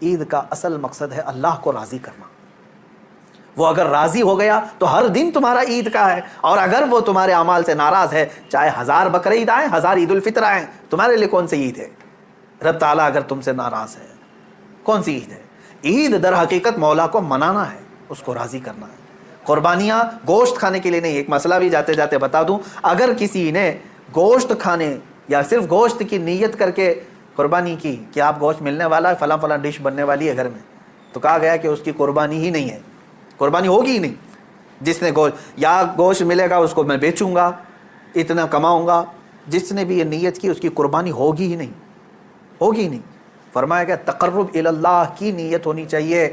عید کا اصل مقصد ہے اللہ کو راضی کرنا. وہ اگر راضی ہو گیا تو ہر دن تمہارا عید کا ہے، اور اگر وہ تمہارے اعمال سے ناراض ہے، چاہے 1000 بقرعید آئیں، 1000 عید الفطر آئیں، تمہارے لیے کون سی عید ہے؟ رب تعالیٰ اگر تم سے ناراض ہے، کون سی عید ہے؟ عید در حقیقت مولا کو منانا ہے، اس کو راضی کرنا ہے. قربانیاں گوشت کھانے کے لیے نہیں. ایک مسئلہ بھی جاتے جاتے بتا دوں، اگر کسی نے گوشت کھانے یا صرف گوشت کی نیت کر کے قربانی کی کہ آپ گوشت ملنے والا ہے، فلاں فلاں ڈش بننے والی ہے گھر میں، تو کہا گیا کہ اس کی قربانی ہی نہیں ہے، قربانی ہوگی ہی نہیں. جس نے گوشت ملے گا اس کو میں بیچوں گا، اتنا کماؤں گا، جس نے بھی یہ نیت کی اس کی قربانی ہوگی ہی نہیں، ہوگی ہی نہیں. فرمایا کہ تقرب الی اللہ کی نیت ہونی چاہیے،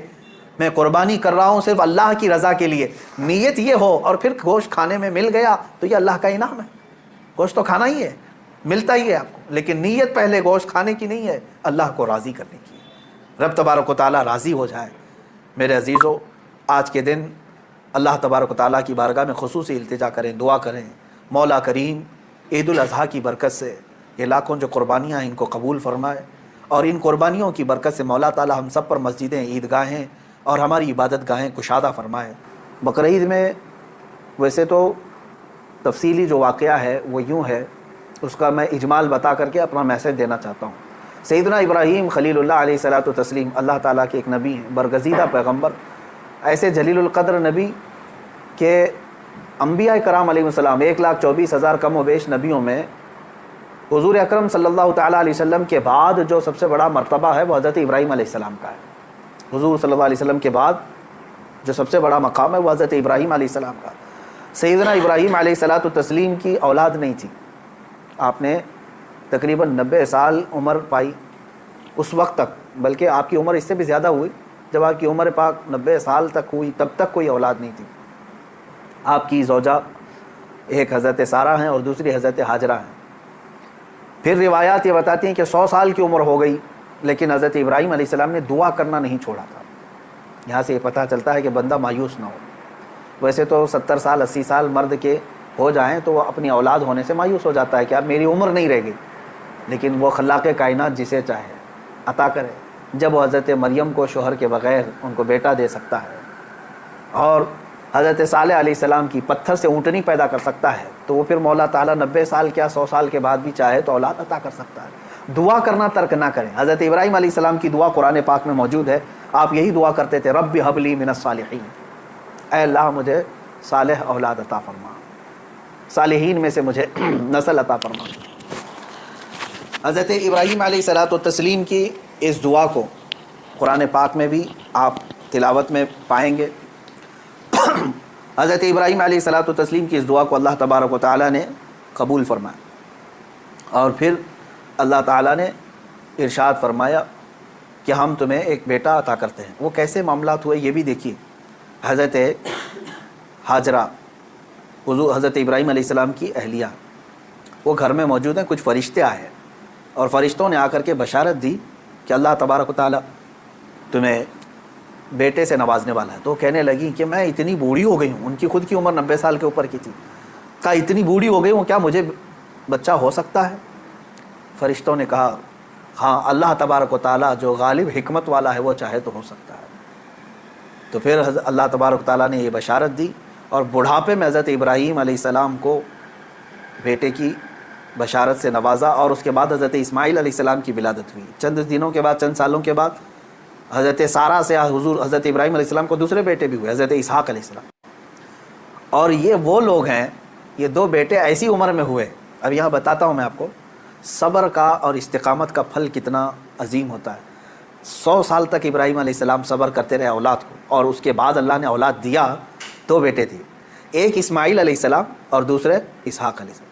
میں قربانی کر رہا ہوں صرف اللہ کی رضا کے لیے. نیت یہ ہو اور پھر گوشت کھانے میں مل گیا تو یہ اللہ کا انعام ہے. گوشت تو کھانا ہی ہے، ملتا ہی ہے آپ کو، لیکن نیت پہلے گوشت کھانے کی نہیں ہے، اللہ کو راضی کرنے کی ہے. رب تبارک و تعالیٰ راضی ہو جائے. میرے عزیزو، آج کے دن اللہ تبارک و تعالیٰ کی بارگاہ میں خصوصی التجا کریں، دعا کریں، مولا کریم عید الاضحیٰ کی برکت سے یہ لاکھوں جو قربانیاں ہیں ان کو قبول فرمائے، اور ان قربانیوں کی برکت سے مولا تعالیٰ ہم سب پر مسجدیں، عیدگاہیں اور ہماری عبادت گاہیں کشادہ فرمائے. بقرعید میں ویسے تو تفصیلی جو واقعہ ہے وہ یوں ہے، اس کا میں اجمال بتا کر کے اپنا میسیج دینا چاہتا ہوں. سیدنا ابراہیم خلیل اللہ علیہ الصلوۃ والتسلیم اللہ تعالیٰ کے ایک نبی ہیں، برگزیدہ پیغمبر، ایسے جلیل القدر نبی کہ انبیاء کرام علیہ السلام 1,24,000 کم و بیش نبیوں میں حضور اکرم صلی اللہ تعالیٰ علیہ وسلم کے بعد جو سب سے بڑا مرتبہ ہے وہ حضرت ابراہیم علیہ السلام کا ہے. حضور صلی اللہ علیہ وسلم کے بعد جو سب سے بڑا مقام ہے وہ حضرت ابراہیم علیہ السلام کا. سیدنا ابراہیم علیہ الصلوۃ والتسلیم کی اولاد نہیں تھی. آپ نے تقریباً 90 سال عمر پائی اس وقت تک، بلکہ آپ کی عمر اس سے بھی زیادہ ہوئی. جب آپ کی عمر پاک 90 سال تک ہوئی تب تک کوئی اولاد نہیں تھی. آپ کی زوجہ ایک حضرت سارہ ہیں اور دوسری حضرت ہاجرہ ہیں. پھر روایات یہ بتاتی ہیں کہ 100 سال کی عمر ہو گئی لیکن حضرت ابراہیم علیہ السلام نے دعا کرنا نہیں چھوڑا تھا. یہاں سے یہ پتہ چلتا ہے کہ بندہ مایوس نہ ہو. ویسے تو 70 سال 80 سال مرد کے ہو جائیں تو وہ اپنی اولاد ہونے سے مایوس ہو جاتا ہے کہ اب میری عمر نہیں رہ گئی، لیکن وہ خلاق کائنات جسے چاہے عطا کرے. جب وہ حضرت مریم کو شوہر کے بغیر ان کو بیٹا دے سکتا ہے اور حضرت صالح علیہ السلام کی پتھر سے اونٹنی پیدا کر سکتا ہے، تو وہ پھر مولا تعالیٰ 90 سال کیا 100 سال کے بعد بھی چاہے تو اولاد عطا کر سکتا ہے. دعا کرنا ترک نہ کریں. حضرت ابراہیم علیہ السلام کی دعا قرآن پاک میں موجود ہے. آپ یہی دعا کرتے تھے، رب ہب لی من الصالحین، اے اللہ مجھے صالح اولاد عطا فرما، صالحین میں سے مجھے نسل عطا فرما. حضرت ابراہیم علیہ الصلوۃ والتسلیم کی اس دعا کو قرآن پاک میں بھی آپ تلاوت میں پائیں گے. حضرت ابراہیم علیہ الصلوۃ والتسلیم کی اس دعا کو اللہ تبارک و تعالیٰ نے قبول فرمایا، اور پھر اللہ تعالیٰ نے ارشاد فرمایا کہ ہم تمہیں ایک بیٹا عطا کرتے ہیں. وہ کیسے معاملات ہوئے یہ بھی دیکھیے. حضرت ہاجرہ حضرت ابراہیم علیہ السلام کی اہلیہ، وہ گھر میں موجود ہیں. کچھ فرشتے آئے اور فرشتوں نے آ کر کے بشارت دی کہ اللہ تبارک و تعالیٰ تمہیں بیٹے سے نوازنے والا ہے. تو کہنے لگی کہ میں اتنی بوڑھی ہو گئی ہوں. ان کی خود کی عمر 90 سال کے اوپر کی تھی. کہا اتنی بوڑھی ہو گئی ہوں، کیا مجھے بچہ ہو سکتا ہے؟ فرشتوں نے کہا ہاں، اللہ تبارک و تعالیٰ جو غالب حکمت والا ہے وہ چاہے تو ہو سکتا ہے. تو پھر اللہ تبارک و تعالیٰ نے یہ بشارت دی اور بڑھاپے میں حضرت ابراہیم علیہ السلام کو بیٹے کی بشارت سے نوازا، اور اس کے بعد حضرت اسماعیل علیہ السلام کی ولادت ہوئی. چند دنوں کے بعد، چند سالوں کے بعد حضرت سارہ سے حضرت ابراہیم علیہ السلام کو دوسرے بیٹے بھی ہوئے، حضرت اسحاق علیہ السلام. اور یہ وہ لوگ ہیں، یہ 2 بیٹے ایسی عمر میں ہوئے. اب یہاں بتاتا ہوں میں آپ کو صبر کا اور استقامت کا پھل کتنا عظیم ہوتا ہے. 100 سال تک ابراہیم علیہ السلام صبر کرتے رہے اولاد کو، اور اس کے بعد اللہ نے اولاد دیا. 2 بیٹے تھے، ایک اسماعیل علیہ السلام اور دوسرے اسحاق علیہ السلام.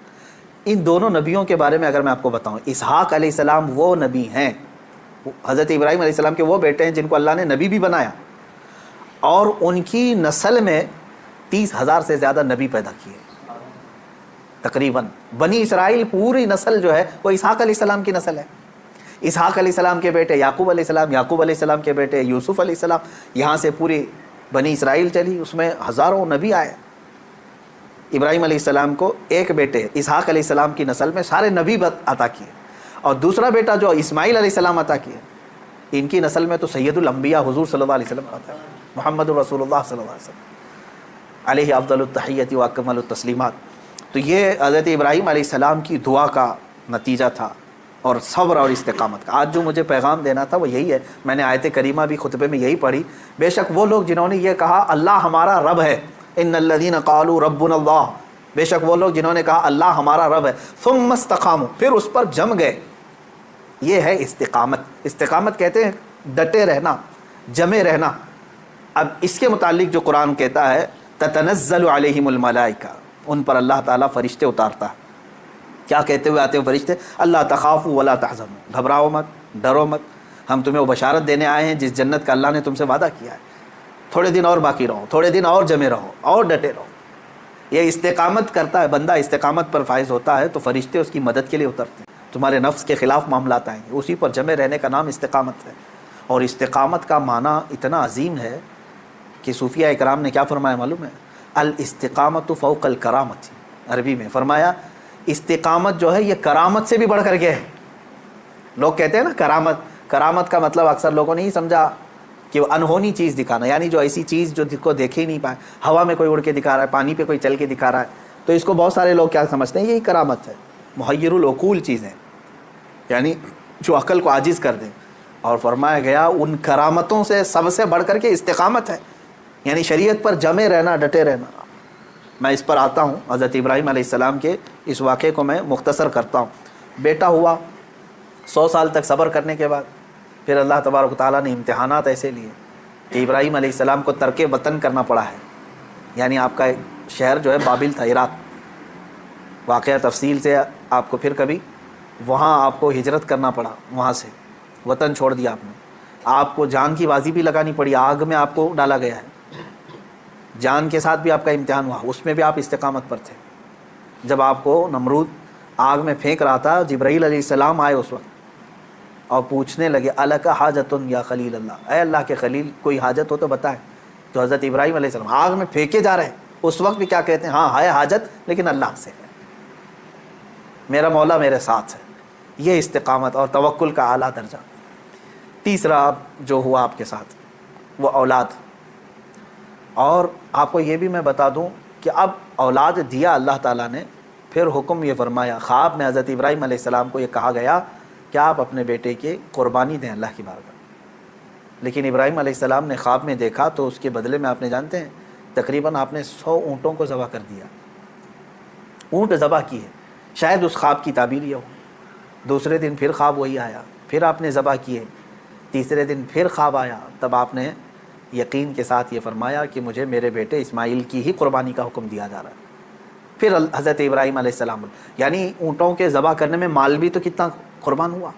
ان دونوں نبیوں کے بارے میں اگر میں آپ کو بتاؤں، اسحاق علیہ السلام وہ نبی ہیں، حضرت ابراہیم علیہ السلام کے وہ بیٹے ہیں جن کو اللہ نے نبی بھی بنایا، اور ان کی نسل میں 30,000 سے زیادہ نبی پیدا کیے. تقریباً بنی اسرائیل پوری نسل جو ہے وہ اسحاق علیہ السلام کی نسل ہے. اسحاق علیہ السلام کے بیٹے یعقوب علیہ السلام، یعقوب علیہ السلام کے بیٹے یوسف علیہ السلام، یہاں سے پوری بنی اسرائیل چلی، اس میں ہزاروں نبی آئے. ابراہیم علیہ السلام کو ایک بیٹے اسحاق علیہ السلام کی نسل میں سارے نبی عطا کیے، اور دوسرا بیٹا جو اسماعیل علیہ السلام عطا کیے. ان کی نسل میں تو سید الانبیاء حضور صلی اللہ علیہ وسلم آتا ہے، محمد رسول اللہ صلی اللہ علیہ وسلم علیہ افضل التحیت و اکمل التسلیمات۔ تو یہ حضرت ابراہیم علیہ السلام کی دعا کا نتیجہ تھا، اور صبر اور استقامت کا۔ آج جو مجھے پیغام دینا تھا وہ یہی ہے، میں نے آیت کریمہ بھی خطبے میں یہی پڑھی۔ بے شک وہ لوگ جنہوں نے یہ کہا اللہ ہمارا رب ہے، ان الذین قالوا ربنا اللہ، بے شک وہ لوگ جنہوں نے کہا اللہ ہمارا رب ہے، ثم استقاموا، پھر اس پر جم گئے، یہ ہے استقامت۔ استقامت کہتے ہیں ڈٹے رہنا، جمے رہنا۔ اب اس کے متعلق جو قرآن کہتا ہے تتنزل علیہم الملائکہ، ان پر اللہ تعالیٰ فرشتے اتارتا ہے۔ کیا کہتے ہوئے آتے ہیں فرشتے؟ اللہ تخافوا ولا تحزنوا، گھبراؤ مت، ڈرو مت، ہم تمہیں وہ بشارت دینے آئے ہیں جس جنت کا اللہ نے تم سے وعدہ کیا ہے، تھوڑے دن اور باقی رہو، تھوڑے دن اور جمے رہو، اور ڈٹے رہو۔ یہ استقامت کرتا ہے بندہ، استقامت پر فائز ہوتا ہے تو فرشتے اس کی مدد کے لیے اترتے ہیں، تمہارے نفس کے خلاف معاملات آئیں گے، اسی پر جمے رہنے کا نام استقامت ہے۔ اور استقامت کا معنی اتنا عظیم ہے کہ صوفیہ اکرام نے کیا فرمایا معلوم ہے؟ الاستقامت فوق الکرامت، عربی میں فرمایا استقامت جو ہے یہ کرامت سے بھی بڑھ کر کے ہے۔ لوگ کہتے ہیں نا کرامت، کرامت کا مطلب اکثر لوگوں نے نہیں سمجھا کہ وہ انہونی چیز دکھانا، یعنی جو ایسی چیز جو کو دیکھے ہی نہیں پائے، ہوا میں کوئی اڑ کے دکھا رہا ہے، پانی پہ کوئی چل کے دکھا رہا ہے، تو اس کو بہت سارے لوگ کیا سمجھتے ہیں؟ یہی کرامت ہے، محیر العقول چیزیں، یعنی جو عقل کو عاجز کر دیں۔ اور فرمایا گیا ان کرامتوں سے سب سے بڑھ کر کے استقامت ہے، یعنی شریعت پر جمے رہنا، ڈٹے رہنا۔ میں اس پر آتا ہوں، حضرت ابراہیم علیہ السلام کے اس واقعے کو میں مختصر کرتا ہوں۔ بیٹا ہوا، 100 سال تک صبر کرنے کے بعد پھر اللہ تبارک و تعالیٰ نے امتحانات ایسے لیے کہ ابراہیم علیہ السلام کو ترک وطن کرنا پڑا ہے، یعنی آپ کا شہر جو ہے بابل تھا، عراق۔ واقعہ تفصیل سے آپ کو پھر کبھی، وہاں آپ کو ہجرت کرنا پڑا، وہاں سے وطن چھوڑ دیا آپ نے، آپ کو جان کی بازی بھی لگانی پڑی، آگ میں آپ کو ڈالا گیا ہے، جان کے ساتھ بھی آپ کا امتحان ہوا، اس میں بھی آپ استقامت پر تھے۔ جب آپ کو نمرود آگ میں پھینک رہا تھا، جبرائیل علیہ السلام آئے اس وقت اور پوچھنے لگے الک حاجت یا خلیل اللہ، اے اللہ کے خلیل کوئی حاجت ہو تو بتائیں۔ تو حضرت ابراہیم علیہ السلام آگ میں پھینکے جا رہے ہیں، اس وقت بھی کیا کہتے ہیں؟ ہاں ہے حاجت لیکن اللہ سے ہے، میرا مولا میرے ساتھ ہے۔ یہ استقامت اور توکل کا اعلیٰ درجہ۔ تیسرا جو ہوا آپ کے ساتھ وہ اولاد۔ اور آپ کو یہ بھی میں بتا دوں کہ اب اولاد دیا اللہ تعالیٰ نے، پھر حکم یہ فرمایا، خواب میں حضرت ابراہیم علیہ السلام کو یہ کہا گیا کہ آپ اپنے بیٹے کی قربانی دیں اللہ کی بارگاہ۔ لیکن ابراہیم علیہ السلام نے خواب میں دیکھا تو اس کے بدلے میں آپ نے جانتے ہیں تقریباً آپ نے 100 اونٹوں کو ذبح کر دیا، اونٹ ذبح کیے۔ شاید اس خواب کی تعبیر یہ ہو۔ دوسرے دن پھر خواب وہی آیا، پھر آپ نے ذبح کیے۔ تیسرے دن پھر خواب آیا، تب آپ نے یقین کے ساتھ یہ فرمایا کہ مجھے میرے بیٹے اسماعیل کی ہی قربانی کا حکم دیا جا رہا ہے۔ پھر حضرت ابراہیم علیہ السلام، یعنی اونٹوں کے ذبح کرنے میں مال بھی تو کتنا قربان ہوا۔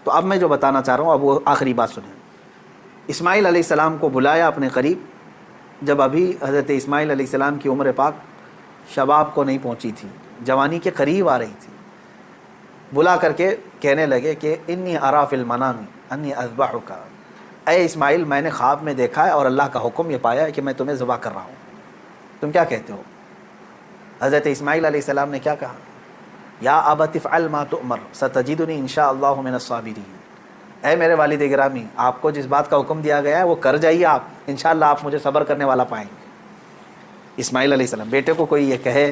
تو اب میں جو بتانا چاہ رہا ہوں، اب وہ آخری بات سنیں۔ اسماعیل علیہ السلام کو بلایا اپنے قریب، جب ابھی حضرت اسماعیل علیہ السلام کی عمر پاک شباب کو نہیں پہنچی تھی، جوانی کے قریب آ رہی تھی۔ بلا کر کے کہنے لگے کہ انی ارا فی المنام انی اذبحک، اے اسماعیل میں نے خواب میں دیکھا ہے اور اللہ کا حکم یہ پایا ہے کہ میں تمہیں ذبح کر رہا ہوں، تم کیا کہتے ہو؟ حضرت اسماعیل علیہ السلام نے کیا کہا؟ یا ابت افعل ما تؤمر ستجدنی انشاء اللہ من الصابرین، اے میرے والد گرامی آپ کو جس بات کا حکم دیا گیا ہے وہ کر جائیے، آپ انشاءاللہ آپ مجھے صبر کرنے والا پائیں گے۔ اسماعیل علیہ السلام، بیٹے کو کوئی یہ کہے،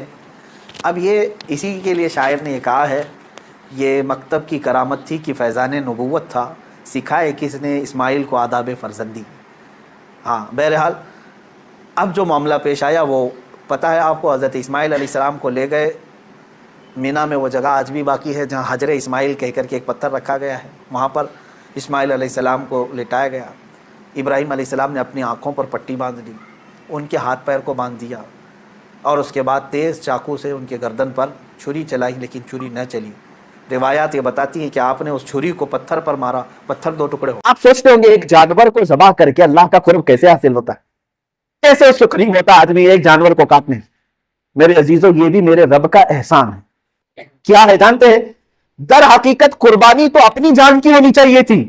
اب یہ اسی کے لیے شاعر نے یہ کہا ہے، یہ مکتب کی کرامت تھی کہ فیضان نبوت تھا، سکھائے کس نے اسماعیل کو آداب فرزندی۔ ہاں بہرحال اب جو معاملہ پیش آیا وہ پتہ ہے آپ کو، حضرت اسماعیل علیہ السلام کو لے گئے مینا میں، وہ جگہ آج بھی باقی ہے جہاں حجر اسماعیل کہہ کر کے ایک پتھر رکھا گیا ہے، وہاں پر اسماعیل علیہ السلام کو لٹایا گیا۔ ابراہیم علیہ السلام نے اپنی آنکھوں پر پٹی باندھ لی، ان کے ہاتھ پیر کو باندھ دیا، اور اس کے بعد تیز چاقو سے ان کے گردن پر چھری چلائی، لیکن چھری نہ چلی۔ روایات یہ بتاتی ہیں کہ آپ نے اس چھری کو پتھر پر مارا، پتھر 2 ٹکڑے ہو۔ آپ سوچتے ہوں گے ایک جانور کو ذبح کر کے اللہ کا قرب کیسے حاصل ہوتا ہے، کیسے اس کو قریب ہوتا ہے آدمی ایک جانور کو کاٹنے۔ میرے عزیزوں یہ بھی میرے رب کا احسان ہے۔ کیا ہے جانتے ہیں؟ در حقیقت قربانی تو اپنی جان کی ہونی چاہیے تھی۔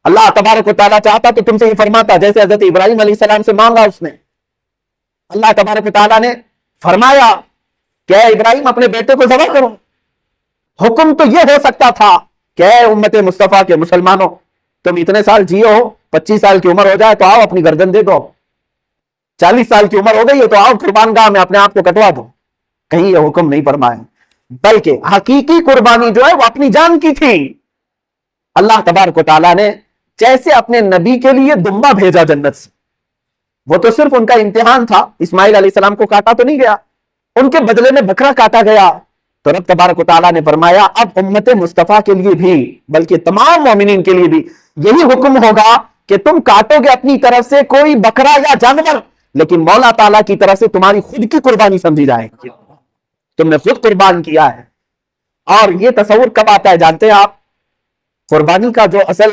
اللہ تبارک و تعالیٰ چاہتا تو تم سے ہی فرماتا، جیسے حضرت ابراہیم علیہ السلام سے مانگا اس نے، اللہ تبارک و تعالیٰ نے فرمایا کہ اے ابراہیم اپنے بیٹے کو ذبح کرو۔ حکم تو یہ ہو سکتا تھا کہ اے امت مصطفیٰ کے مسلمانوں، تم اتنے سال جیو ہو، 25 سال کی عمر ہو جائے تو آؤ اپنی گردن دے دو، 40 سال کی عمر ہو گئی ہے تو آؤ قربان گاہ میں اپنے آپ کو کٹوا دو. کہیں یہ حکم نہیں فرمائے، بلکہ حقیقی قربانی جو ہے وہ اپنی جان کی تھی. اللہ تبارک و تعالیٰ نے جیسے اپنے نبی کے لیے دمبا بھیجا جنت سے، وہ تو صرف ان کا امتحان تھا، اسماعیل علیہ السلام کو کاٹا تو نہیں گیا، ان کے بدلے میں بکرا کاٹا گیا. تو رب تبارک و تعالیٰ نے فرمایا اب امت مصطفیٰ کے لیے بھی، بلکہ تمام مومنین کے لیے بھی یہی حکم ہوگا کہ تم کاٹو گے اپنی طرف سے کوئی بکرا یا جانور، لیکن مولا تعالیٰ کی طرف سے تمہاری خود کی قربانی سمجھی جائے گی، تم نے خود قربان کیا ہے. اور یہ تصور کب آتا ہے جانتے ہیں آپ؟ قربانی کا جو اصل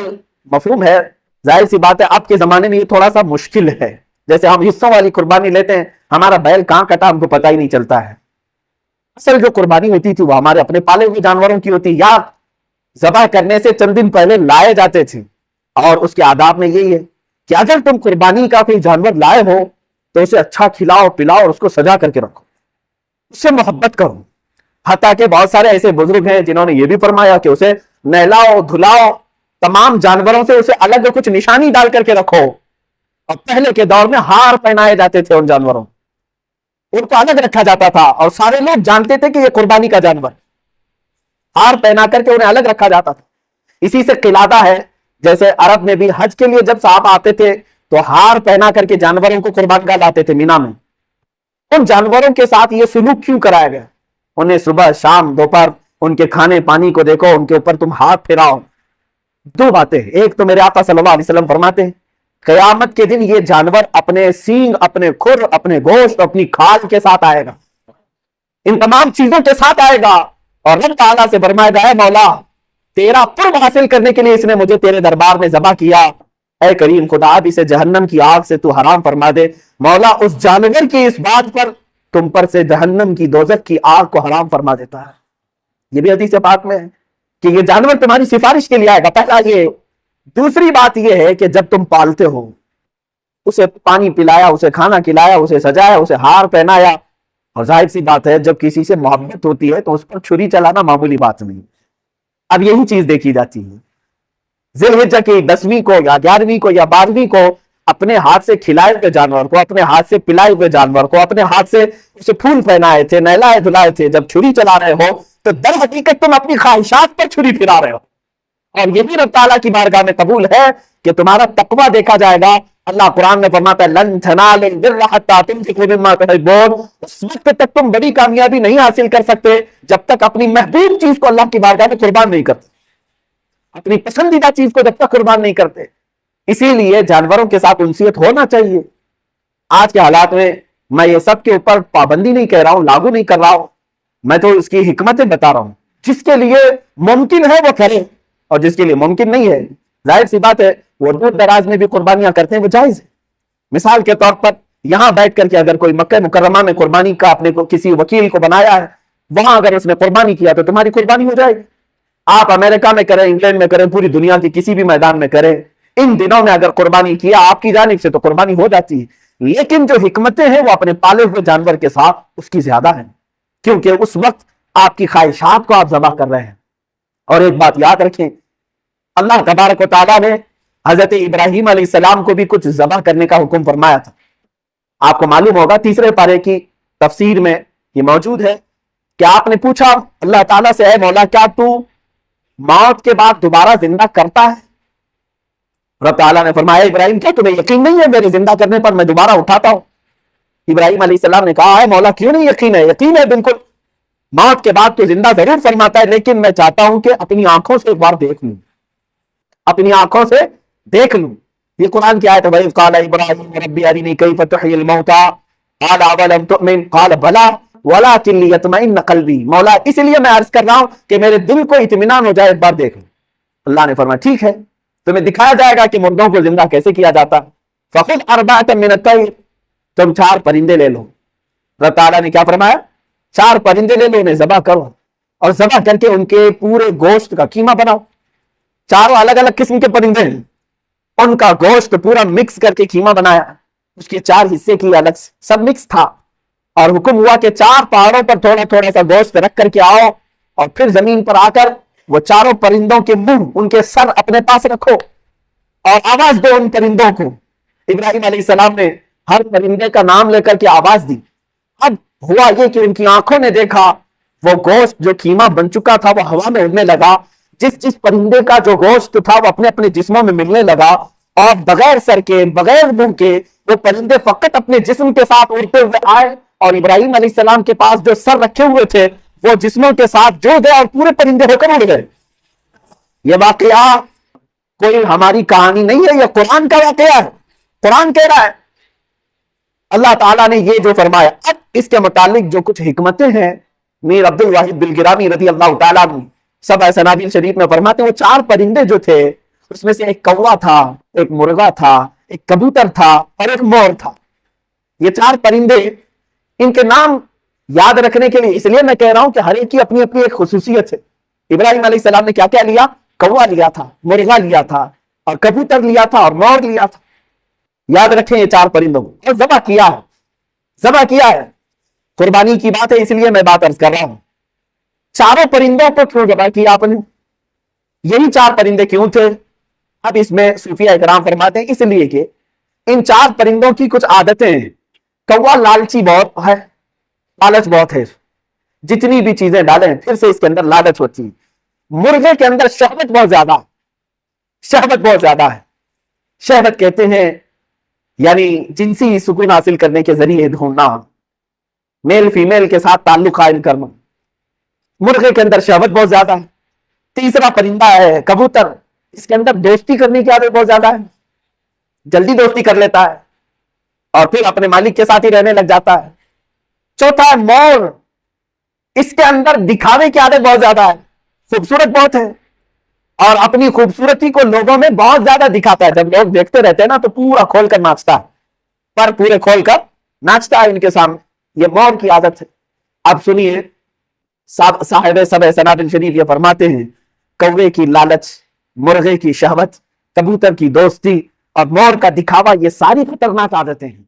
مفہوم ہے، ظاہر سی بات ہے اب کے زمانے میں یہ تھوڑا سا مشکل ہے. جیسے ہم حصوں والی قربانی لیتے ہیں، ہمارا بیل کہاں کٹا ہم کو پتہ ہی نہیں چلتا ہے. اصل جو قربانی ہوتی تھی وہ ہمارے اپنے پالے ہوئے جانوروں کی ہوتی، یا ذبح کرنے سے چند دن پہلے لائے جاتے تھے. اور اس کے آداب میں یہی ہے کہ اگر تم قربانی کا کوئی جانور لائے ہو تو اسے اچھا کھلاؤ پلاؤ اور اس کو سجا کر کے رکھو، اس سے محبت کرو. حتیٰ کہ بہت سارے ایسے بزرگ ہیں جنہوں نے یہ بھی فرمایا کہ اسے نہلاؤ دھلاؤ، تمام جانوروں سے اسے الگ کچھ نشانی ڈال کر کے رکھو. اور پہلے کے دور میں ہار پہنائے جاتے تھے ان جانوروں، ان کو الگ رکھا جاتا تھا اور سارے لوگ جانتے تھے کہ یہ قربانی کا جانور، ہار پہنا کر کے انہیں الگ رکھا جاتا تھا. اسی سے قلادہ ہے، جیسے عرب میں بھی حج کے لیے جب صحابہ آتے تھے تو ہار پہنا کر کے جانوروں کو قربان گاہ لاتے تھے مینا میں. ان جانوروں کے ساتھ یہ سلوک کیوں کرایا گیا؟ انہیں صبح شام دوپہر ان کے کھانے پانی کو دیکھو، ان کے اوپر تم ہاتھ پھیراؤ. دو باتیں، ایک تو میرے آقا صلی اللہ علیہ وسلم فرماتے ہیں قیامت کے دن یہ جانور اپنے سینگ، اپنے کھر، اپنے گوشت، اپنی کھال کے ساتھ آئے گا، ان تمام چیزوں کے ساتھ آئے گا. اور رب تعالیٰ سے فرمائے گا اے مولا تیرا قرب حاصل کرنے کے لیے اس نے مجھے تیرے دربار میں ذبح کیا، اے کریم خدا اب اسے جہنم کی آگ سے تو حرام فرما دے. مولا اس جانور کی اس بات پر تم پر سے جہنم کی دوزخ کی آگ کو حرام فرما دیتا ہے. یہ بھی حدیث پاک میں ہے کہ یہ جانور تمہاری سفارش کے لیے آئے گا. پہلا یہ. دوسری بات یہ ہے کہ جب تم پالتے ہو، اسے پانی پلایا، اسے کھانا کھلایا، اسے سجایا، اسے ہار پہنایا، اور ظاہر سی بات ہے جب کسی سے محبت ہوتی ہے تو اس پر چھری چلانا معمولی بات نہیں. اب یہی چیز دیکھی جاتی ہے ذی الحجہ کی 10ویں کو یا 11ویں کو یا 12ویں کو اپنے ہاتھ سے کھلائے ہوئے جانور کو، اپنے ہاتھ سے پلائے ہوئے جانور کو، اپنے ہاتھ سے اسے پھول پہنائے تھے، نہلائے دھلائے تھے، جب چھری چلا رہے ہو تو در حقیقت تم اپنی خواہشات پر چھری پھرا رہے ہو. اور یہ بھی رب تعالیٰ کی بارگاہ میں قبول ہے کہ تمہارا تقویٰ دیکھا جائے گا. اللہ قرآن میں فرماتا ہے لن تنالوا البر حتى تنفقوا مما تحبون. اس وقت تک تم بڑی کامیابی نہیں حاصل کر سکتے جب تک اپنی محبوب چیز کو اللہ کی بارگاہ میں قربان نہیں کرتے، اپنی پسندیدہ چیز کو جب تک قربان نہیں کرتے. اسی لیے جانوروں کے ساتھ انسیت ہونا چاہیے. آج کے حالات میں یہ سب کے اوپر پابندی نہیں کہہ رہا ہوں، لاگو نہیں کر رہا ہوں، میں تو اس کی حکمتیں بتا رہا ہوں. جس کے لیے ممکن ہے وہ کرے، اور جس کے لیے ممکن نہیں ہے ظاہر سی بات ہے وہ دور دراز میں بھی قربانیاں کرتے ہیں، وہ جائز ہے. مثال کے طور پر یہاں بیٹھ کر کے اگر کوئی مکہ مکرمہ میں قربانی کا اپنے کو کسی وکیل کو بنایا ہے، وہاں اگر اس نے قربانی کیا تو تمہاری قربانی ہو جائے گی. آپ امریکہ میں کریں، انگلینڈ میں کریں، پوری دنیا کی کسی بھی میدان میں کریں، ان دنوں میں اگر قربانی کیا آپ کی جانب سے تو قربانی ہو جاتی ہے. لیکن جو حکمتیں ہیں وہ اپنے پالے ہوئے جانور کے ساتھ اس کی زیادہ ہیں، کیونکہ اس وقت آپ کی خواہشات کو آپ ذبح کر رہے ہیں. اور ایک بات یاد رکھیں، اللہ تبارک و تعالیٰ نے حضرت ابراہیم علیہ السلام کو بھی کچھ ذبح کرنے کا حکم فرمایا تھا. آپ کو معلوم ہوگا 3 پارے کی تفسیر میں یہ موجود ہے کہ آپ نے پوچھا اللہ تعالیٰ سے اے مولا کیا تو موت کے بعد دوبارہ زندہ کرتا ہے؟ رب تعالیٰ نے فرمایا ابراہیم کیا تمہیں یقین نہیں ہے میرے زندہ کرنے پر میں دوبارہ اٹھاتا ہوں؟ ابراہیم علیہ السلام نے کہا ہے مولا کیوں نہیں یقین ہے؟ یقین ہے بالکل، موت کے بعد تو زندہ ضرور فرماتا ہے، لیکن میں چاہتا ہوں کہ اپنی آنکھوں سے ایک بار دیکھ لوں، اپنی آنکھوں سے دیکھ لوں. یہ قرآن کی آیت ہے وَإِذْ قَالَ إِبْرَاهِيمُ رَبِّ أَرِنِي كَيْفَ تُحْيِي الْمَوْتَىٰ قَالَ أَوَلَمْ تُؤْمِنْ قَالَ بَلَىٰ وَلَٰكِن لِيَطْمَئِنَّ قَلْبِي. مولا اس لیے میں عرض کر رہا ہوں کہ میرے دل کو اطمینان ہو جائے، ایک بار دیکھ لوں. اللہ نے فرمایا ٹھیک ہے، تمہیں دکھایا جائے گا کہ مردوں کو زندہ کیسے کیا جاتا. فَخُذْ أَرْبَعَةً مِنَ الطَّيْرِ. تم 4 پرندے لے لو. رب تعالیٰ نے کیا فرمایا؟ 4 پرندے لے لو، انہیں ذبح کرو اور ذبح کر کے ان کے پورے گوشت کا قیمہ بناؤ. 4 الگ الگ قسم کے پرندے ہیں، ان کا گوشت پورا مکس کر کے قیمہ بنایا، اس کے 4 حصے کی الگ سے سب مکس تھا. اور حکم ہوا کہ 4 پہاڑوں پر تھوڑا تھوڑا سا گوشت رکھ کر کے آؤ، اور پھر زمین پر آ کر وہ چاروں پرندوں کے منہ ان کے سر اپنے پاس رکھو اور آواز دو ان پرندوں کو. ابراہیم علیہ السلام نے ہر پرندے کا نام لے کر کے آواز دی. اب ہوا یہ کہ ان کی آنکھوں نے دیکھا وہ گوشت جو قیمہ بن چکا تھا وہ ہوا میں اڑنے لگا. جس پرندے کا جو گوشت تھا وہ اپنے اپنے جسموں میں ملنے لگا اور بغیر سر کے بغیر منہ کے وہ پرندے فقط اپنے جسم کے ساتھ اڑتے ہوئے آئے اور ابراہیم علیہ السلام کے پاس جو سر رکھے ہوئے تھے وہ جسموں کے ساتھ جڑ گئے اور پورے پرندے ہو کر اڑ گئے. یہ واقعہ کوئی ہماری کہانی نہیں ہے, یہ قرآن کا واقعہ ہے. قرآن کہہ رہا ہے. اللہ تعالیٰ نے یہ جو فرمایا. اب اس کے متعلق جو کچھ حکمتیں ہیں میر عبد الواحد بلگرامی رضی اللہ تعالیٰ عنہ سبع سنابل شریف میں فرماتے ہیں وہ چار پرندے جو تھے اس میں سے ایک کوا تھا, ایک مرغا تھا, ایک کبوتر تھا اور ایک مور تھا. یہ چار پرندے, ان کے نام یاد رکھنے کے لیے اس لیے میں کہہ رہا ہوں کہ ہر ایک کی اپنی اپنی ایک خصوصیت ہے. ابراہیم علیہ السلام نے کیا کیا لیا؟ کوا لیا تھا, مرغا لیا تھا اور کبوتر لیا تھا اور مور لیا تھا. یاد رکھیں یہ چار پرندوں کو اور ذبح کیا ہے. ذبح کیا ہے, قربانی کی بات ہے اس لیے میں بات عرض کر رہا ہوں. چاروں پرندوں کو کیوں ذبح کیا آپ نے؟ یہی چار پرندے کیوں تھے؟ اب اس میں صوفیہ اکرام فرماتے ہیں اس لیے کہ ان چار پرندوں کی کچھ عادتیں ہیں. کوا لالچی بہت ہے, لالچ بہت ہے, جتنی بھی چیزیں ڈالیں پھر سے اس کے اندر لالچ ہوتی ہے. مرغے کے اندر شہوت بہت زیادہ ہے, شہوت بہت زیادہ ہے. شہوت کہتے ہیں یعنی جنسی سکون حاصل کرنے کے ذریعے ڈھونڈنا, میل فیمیل کے ساتھ تعلق قائم کرنا. مرغے کے اندر شہوت بہت زیادہ ہے. تیسرا پرندہ ہے کبوتر, اس کے اندر دوستی کرنے کی عادت بہت زیادہ ہے, جلدی دوستی کر لیتا ہے اور پھر اپنے مالک کے ساتھ ہی رہنے لگ جاتا ہے. چوتھا ہے مور, اس کے اندر دکھاوے کی عادت بہت زیادہ ہے, خوبصورت بہت ہے اور اپنی خوبصورتی کو لوگوں میں بہت زیادہ دکھاتا ہے. جب لوگ دیکھتے رہتے ہیں نا تو پورا کھول کر ناچتا ہے, پر پورے کھول کر ناچتا ہے ان کے سامنے. یہ مور کی عادت ہے. اب سنیے صاحب سبع سنابل شریف یہ فرماتے ہیں کوے کی لالچ, مرغے کی شہوت, کبوتر کی دوستی اور مور کا دکھاوا یہ ساری خطرناک عادتیں ہیں.